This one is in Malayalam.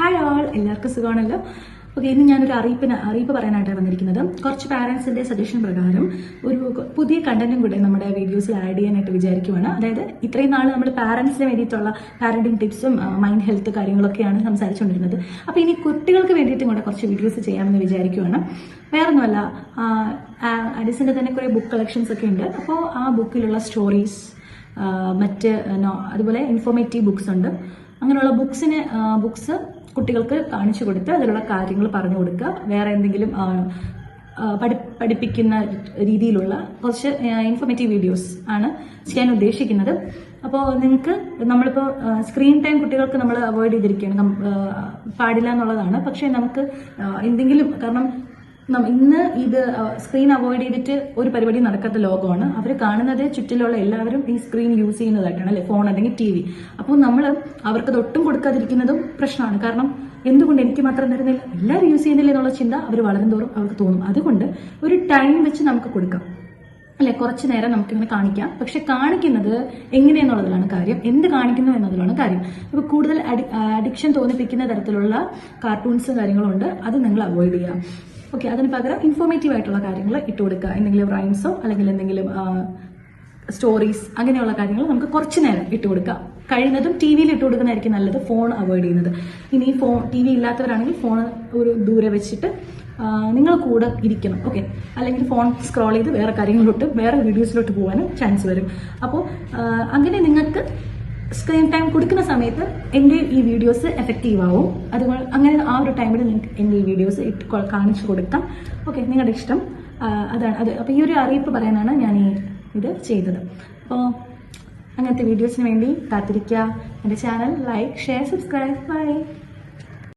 ഹായ് ഓൾ, എല്ലാവർക്കും സുഖമാണല്ലോ. ഓക്കെ, ഇന്ന് ഞാനൊരു അറിയിപ്പ് പറയാനായിട്ടാണ് വന്നിരിക്കുന്നത്. കുറച്ച് പാരൻസിന്റെ സജഷൻ പ്രകാരം ഒരു പുതിയ കണ്ടന്റും കൂടെ നമ്മുടെ വീഡിയോസിൽ ആഡ് ചെയ്യാനായിട്ട് വിചാരിക്കുവാണ്. അതായത് ഇത്രയും നാൾ നമ്മൾ പാരന്റ്സിന് വേണ്ടിയിട്ടുള്ള പാരന്റിങ് ടിപ്സും മൈൻഡ് ഹെൽത്ത് കാര്യങ്ങളൊക്കെയാണ് സംസാരിച്ചുകൊണ്ടിരുന്നത്. അപ്പോൾ ഇനി കുട്ടികൾക്ക് വേണ്ടിയിട്ടും കൂടെ കുറച്ച് വീഡിയോസ് ചെയ്യാമെന്ന് വിചാരിക്കുവാണ്. വേറൊന്നുമല്ല, അഡിസിന്റെ തന്നെ കുറേ ബുക്ക് കളക്ഷൻസ് ഒക്കെ ഉണ്ട്. അപ്പോൾ ആ ബുക്കിലുള്ള സ്റ്റോറീസ്, അതുപോലെ ഇൻഫോർമേറ്റീവ് ബുക്സ് ഉണ്ട്. അങ്ങനെയുള്ള ബുക്സ് കുട്ടികൾക്ക് കാണിച്ചു കൊടുത്ത് അതിലുള്ള കാര്യങ്ങൾ പറഞ്ഞു കൊടുക്കുക. വേറെ എന്തെങ്കിലും പഠിപ്പിക്കുന്ന രീതിയിലുള്ള കുറച്ച് ഇൻഫോർമേറ്റീവ് വീഡിയോസ് ആണ് ചെയ്യാൻ ഉദ്ദേശിക്കുന്നത്. അപ്പോൾ നിങ്ങൾക്ക് നമ്മളിപ്പോൾ സ്ക്രീൻ ടൈം കുട്ടികൾക്ക് നമ്മൾ അവോയ്ഡ് ചെയ്തിരിക്കുകയാണ്, പാടില്ല എന്നുള്ളതാണ്. പക്ഷേ നമുക്ക് എന്തെങ്കിലും, കാരണം ഇന്ന് ഇത് സ്ക്രീൻ അവോയ്ഡ് ചെയ്തിട്ട് ഒരു പരിപാടി നടക്കാത്ത ലോകമാണ്. അവർ കാണുന്നത് ചുറ്റിലുള്ള എല്ലാവരും ഈ സ്ക്രീൻ യൂസ് ചെയ്യുന്നതായിട്ടാണ്, അല്ലെ, ഫോൺ അല്ലെങ്കിൽ TV. അപ്പോൾ നമ്മൾ അവർക്കത് ഒട്ടും കൊടുക്കാതിരിക്കുന്നതും പ്രശ്നമാണ്. കാരണം എന്തുകൊണ്ട് എനിക്ക് മാത്രം തരുന്നില്ല, എല്ലാവരും യൂസ് ചെയ്യുന്നില്ല എന്നുള്ള ചിന്ത അവർ വളരും തോറും അവർക്ക് തോന്നും. അതുകൊണ്ട് ഒരു ടൈം വെച്ച് നമുക്ക് കൊടുക്കാം, അല്ലെ, കുറച്ചു നേരം നമുക്കിങ്ങനെ കാണിക്കാം. പക്ഷെ കാണിക്കുന്നത് എങ്ങനെയെന്നുള്ളതിലാണ് കാര്യം, എന്ത് കാണിക്കുന്നു എന്നതിലാണ് കാര്യം. ഇപ്പോൾ കൂടുതൽ അഡിക്ഷൻ തോന്നിപ്പിക്കുന്ന തരത്തിലുള്ള കാർട്ടൂൺസും കാര്യങ്ങളും ഉണ്ട്, അത് നിങ്ങൾ അവോയ്ഡ് ചെയ്യാം. ഓക്കെ, അതിന് പകരം ഇൻഫോർമേറ്റീവ് ആയിട്ടുള്ള കാര്യങ്ങൾ ഇട്ട് കൊടുക്കുക. എന്തെങ്കിലും റൈംസോ അല്ലെങ്കിൽ എന്തെങ്കിലും സ്റ്റോറീസ്, അങ്ങനെയുള്ള കാര്യങ്ങൾ നമുക്ക് കുറച്ച് നേരം ഇട്ട് കൊടുക്കാം. കഴിയുന്നതും TV ഇട്ട് കൊടുക്കുന്നതായിരിക്കും നല്ലത്, ഫോൺ അവോയ്ഡ് ചെയ്യുന്നത്. ഇനി TV ഇല്ലാത്തവരാണെങ്കിൽ ഫോൺ ഒരു ദൂരെ വെച്ചിട്ട് നിങ്ങൾ കൂടെ ഇരിക്കണം. ഓക്കെ, അല്ലെങ്കിൽ ഫോൺ സ്ക്രോൾ ചെയ്ത് വേറെ കാര്യങ്ങളിലോട്ട്, വേറെ വീഡിയോസിലോട്ട് പോകാനും ചാൻസ് വരും. അപ്പോൾ അങ്ങനെ നിങ്ങൾക്ക് സ്ക്രീൻ ടൈം കൊടുക്കുന്ന സമയത്ത് എൻ്റെ ഈ വീഡിയോസ് എഫക്റ്റീവ് ആവും. അതുപോലെ അങ്ങനെ ആ ഒരു ടൈമിൽ നിങ്ങൾക്ക് എൻ്റെ ഈ വീഡിയോസ് കാണിച്ചു കൊടുക്കാം. ഓക്കെ, നിങ്ങളുടെ ഇഷ്ടം അതാണ് അത്. അപ്പോൾ ഈ ഒരു അറിയിപ്പ് പറയാനാണ് ഞാൻ ഇത് ചെയ്തത്. അപ്പോൾ അങ്ങനത്തെ വീഡിയോസിന് വേണ്ടി കാത്തിരിക്കുക. എൻ്റെ channel like, share, subscribe. By.